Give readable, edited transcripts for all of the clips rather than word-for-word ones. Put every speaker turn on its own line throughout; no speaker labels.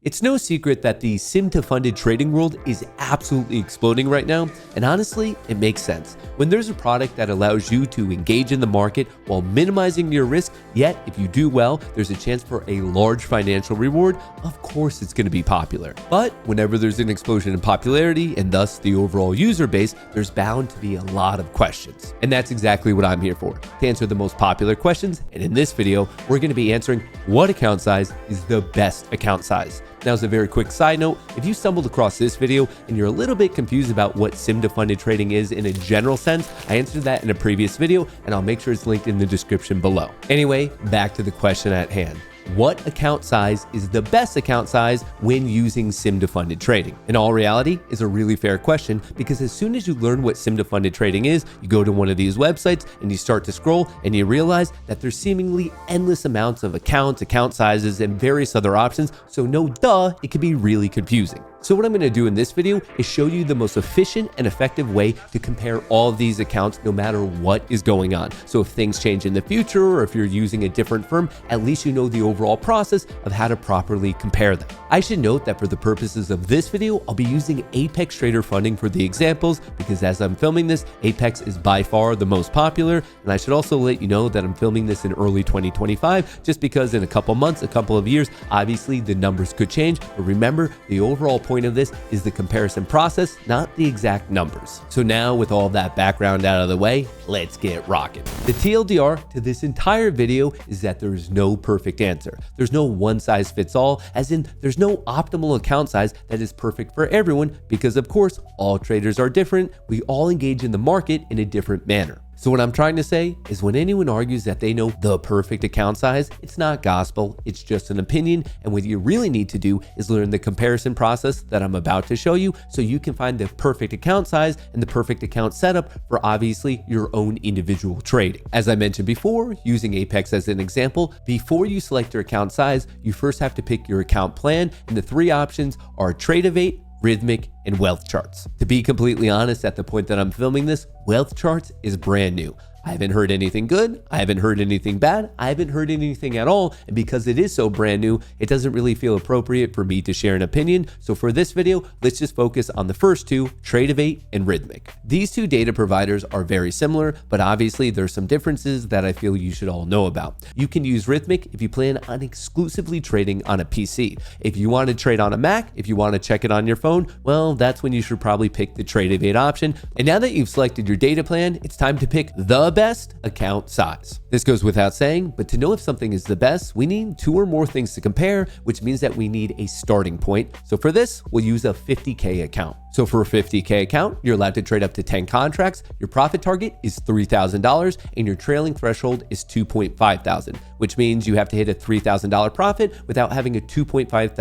It's no secret that the sim-to-funded trading world is absolutely exploding right now, and honestly, it makes sense. When there's a product that allows you to engage in the market while minimizing your risk, yet if you do well, there's a chance for a large financial reward, of course it's going to be popular. But whenever there's an explosion in popularity and thus the overall user base, there's bound to be a lot of questions. And that's exactly what I'm here for, to answer the most popular questions. And in this video, we're going to be answering what account size is the best account size. Now, as a very quick side note, if you stumbled across this video and you're a little bit confused about what sim-to-funded trading is in a general sense, I answered that in a previous video and I'll make sure it's linked in the description below. Anyway, back to the question at hand. What account size is the best account size when using sim-to-funded trading? In all reality, is a really fair question because as soon as you learn what sim-to-funded trading is, you go to one of these websites and you start to scroll and you realize that there's seemingly endless amounts of accounts, account sizes, and various other options. So no duh, it can be really confusing. So what I'm going to do in this video is show you the most efficient and effective way to compare all of these accounts no matter what is going on. So if things change in the future or if you're using a different firm, at least you know the overall process of how to properly compare them. I should note that for the purposes of this video, I'll be using Apex Trader Funding for the examples because as I'm filming this, Apex is by far the most popular. And I should also let you know that I'm filming this in early 2025 just because in a couple months, a couple of years, obviously the numbers could change. But remember, the overall point of this is the comparison process, not the exact numbers. So now with all that background out of the way, let's get rocking. The TLDR to this entire video is that there's no perfect answer. There's no one size fits all, as in there's no optimal account size that is perfect for everyone because of course, all traders are different. We all engage in the market in a different manner. So what I'm trying to say is when anyone argues that they know the perfect account size, it's not gospel, it's just an opinion. And what you really need to do is learn the comparison process that I'm about to show you so you can find the perfect account size and the perfect account setup for obviously your own individual trading. As I mentioned before, using Apex as an example, before you select your account size, you first have to pick your account plan, and the three options are Trade-Evate, Rhythmic, and Wealth Charts. To be completely honest, at the point that I'm filming this, Wealth Charts is brand new. I haven't heard anything good. I haven't heard anything bad. I haven't heard anything at all. And because it is so brand new, it doesn't really feel appropriate for me to share an opinion. So for this video, let's just focus on the first two, Trade-Evate and Rhythmic. These two data providers are very similar, but obviously there's some differences that I feel you should all know about. You can use Rhythmic if you plan on exclusively trading on a PC. If you want to trade on a Mac, if you want to check it on your phone, well, that's when you should probably pick the Trade-Evate option. And now that you've selected your data plan, it's time to pick the best account size. This goes without saying, but to know if something is the best, we need two or more things to compare, which means that we need a starting point. So for this, we'll use a 50K account. So for a 50K account, you're allowed to trade up to 10 contracts. Your profit target is $3,000 and your trailing threshold is $2,500, which means you have to hit a $3,000 profit without having a $2,500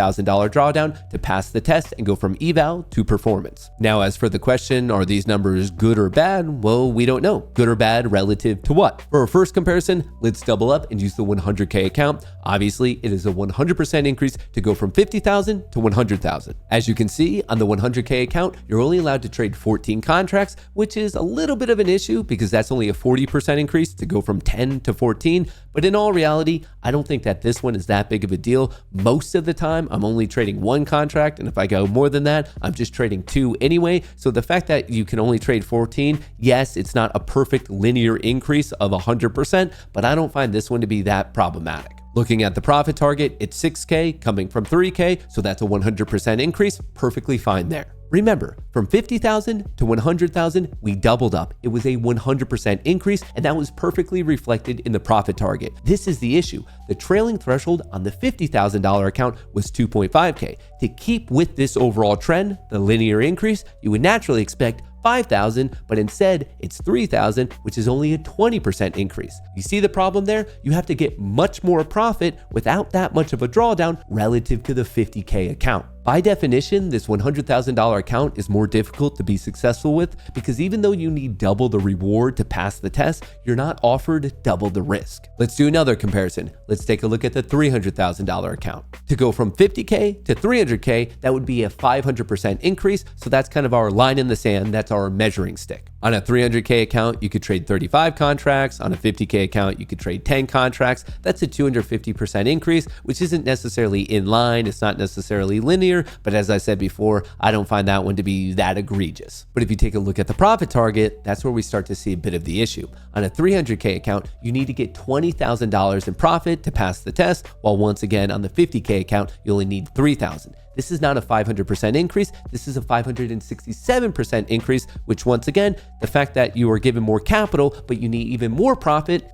drawdown to pass the test and go from eval to performance. Now, as for the question, are these numbers good or bad? Well, we don't know. Good or bad relative to what? For our first comparison, let's double up and use the 100K account. Obviously, it is a 100% increase to go from 50,000 to 100,000. As you can see on the 100K account, you're only allowed to trade 14 contracts, which is a little bit of an issue because that's only a 40% increase to go from 10 to 14. But in all reality, I don't think that this one is that big of a deal. Most of the time, I'm only trading one contract. And if I go more than that, I'm just trading two anyway. So the fact that you can only trade 14, yes, it's not a perfect linear increase of 100%, but I don't find this one to be that problematic. Looking at the profit target, it's 6K coming from 3K. So that's a 100% increase, perfectly fine there. Remember, from 50,000 to 100,000, we doubled up. It was a 100% increase, and that was perfectly reflected in the profit target. This is the issue. The trailing threshold on the $50,000 account was 2.5K. To keep with this overall trend, the linear increase, you would naturally expect 5,000, but instead it's 3,000, which is only a 20% increase. You see the problem there? You have to get much more profit without that much of a drawdown relative to the 50K account. By definition, this $100,000 account is more difficult to be successful with because even though you need double the reward to pass the test, you're not offered double the risk. Let's do another comparison. Let's take a look at the $300,000 account. To go from 50K to 300K, that would be a 500% increase. So that's kind of our line in the sand. That's our measuring stick. On a 300K account, you could trade 35 contracts. On a 50K account, you could trade 10 contracts. That's a 250% increase, which isn't necessarily in line. It's not necessarily linear, but as I said before, I don't find that one to be that egregious. But if you take a look at the profit target, that's where we start to see a bit of the issue. On a 300K account, you need to get $20,000 in profit to pass the test, while once again on the 50K account, you only need $3,000. This is not a 500% increase. This is a 567% increase, which once again, the fact that you are given more capital, but you need even more profit,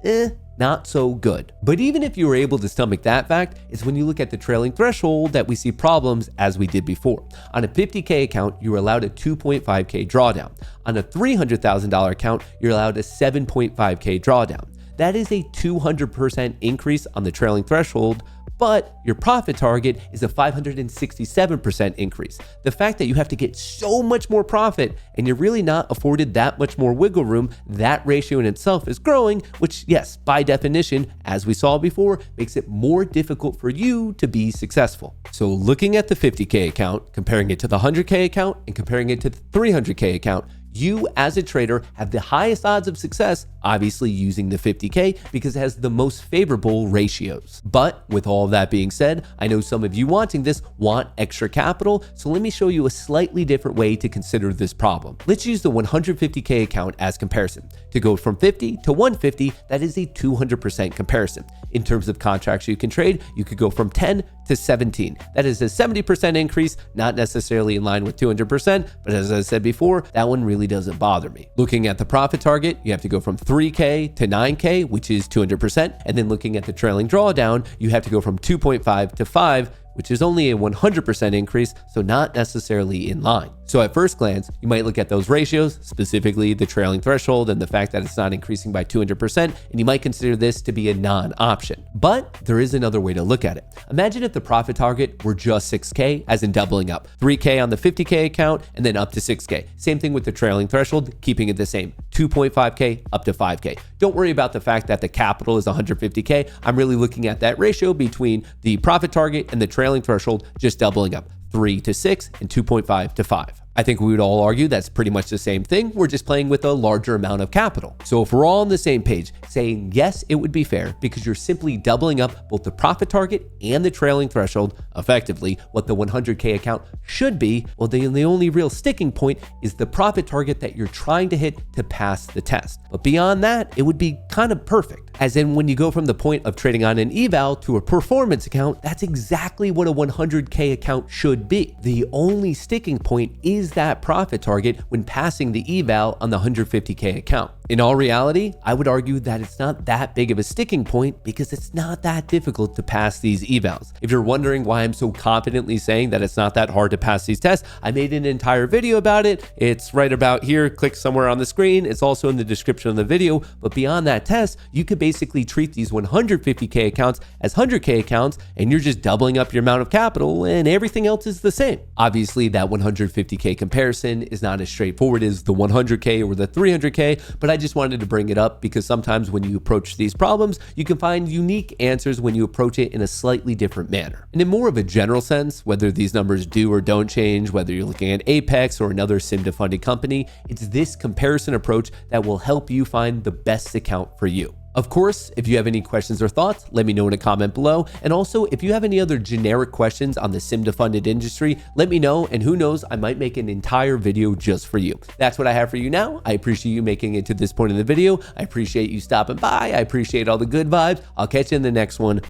not so good. But even if you were able to stomach that fact, it's when you look at the trailing threshold that we see problems as we did before. On a 50K account, you're allowed a 2.5K drawdown. On a $300,000 account, you're allowed a 7.5K drawdown. That is a 200% increase on the trailing threshold, but your profit target is a 567% increase. The fact that you have to get so much more profit and you're really not afforded that much more wiggle room, that ratio in itself is growing, which yes, by definition, as we saw before, makes it more difficult for you to be successful. So looking at the 50K account, comparing it to the 100K account and comparing it to the 300K account, you as a trader have the highest odds of success, obviously using the 50K because it has the most favorable ratios. But with all of that being said, I know some of you watching this want extra capital, so let me show you a slightly different way to consider this problem. Let's use the 150K account as comparison. To go from 50 to 150, that is a 200% comparison. In terms of contracts you can trade, you could go from 10 to 17. That is a 70% increase, not necessarily in line with 200%, but as I said before, that one really doesn't bother me. Looking at the profit target, you have to go from 3K to 9K, which is 200%. And then looking at the trailing drawdown, you have to go from 2.5 to 5, which is only a 100% increase, so not necessarily in line. So at first glance, you might look at those ratios, specifically the trailing threshold and the fact that it's not increasing by 200%, and you might consider this to be a non-option. But there is another way to look at it. Imagine if the profit target were just 6K, as in doubling up. 3K on the 50K account, and then up to 6K. Same thing with the trailing threshold, keeping it the same. 2.5K up to 5K. Don't worry about the fact that the capital is 150K. I'm really looking at that ratio between the profit target and the trailing threshold, just doubling up. 3 to 6 and 2.5 to 5. I think we would all argue that's pretty much the same thing. We're just playing with a larger amount of capital. So if we're all on the same page, saying yes, it would be fair because you're simply doubling up both the profit target and the trailing threshold, effectively what the 100K account should be. Well, the only real sticking point is the profit target that you're trying to hit to pass the test. But beyond that, it would be kind of perfect. As in when you go from the point of trading on an eval to a performance account, that's exactly what a 100K account should be. The only sticking point is that profit target when passing the eval on the 150K account. In all reality, I would argue that it's not that big of a sticking point because it's not that difficult to pass these evals. If you're wondering why I'm so confidently saying that it's not that hard to pass these tests, I made an entire video about it. It's right about here. Click somewhere on the screen. It's also in the description of the video. But beyond that test, you could basically treat these 150K accounts as 100K accounts, and you're just doubling up your amount of capital and everything else is the same. Obviously, that 150K comparison is not as straightforward as the 100K or the 300K, but I just wanted to bring it up because sometimes when you approach these problems, you can find unique answers when you approach it in a slightly different manner. And in more of a general sense, whether these numbers do or don't change, whether you're looking at Apex or another sim-to-funded company, it's this comparison approach that will help you find the best account for you. Of course, if you have any questions or thoughts, let me know in a comment below. And also, if you have any other generic questions on the sim-to-funded industry, let me know. And who knows, I might make an entire video just for you. That's what I have for you now. I appreciate you making it to this point in the video. I appreciate you stopping by. I appreciate all the good vibes. I'll catch you in the next one.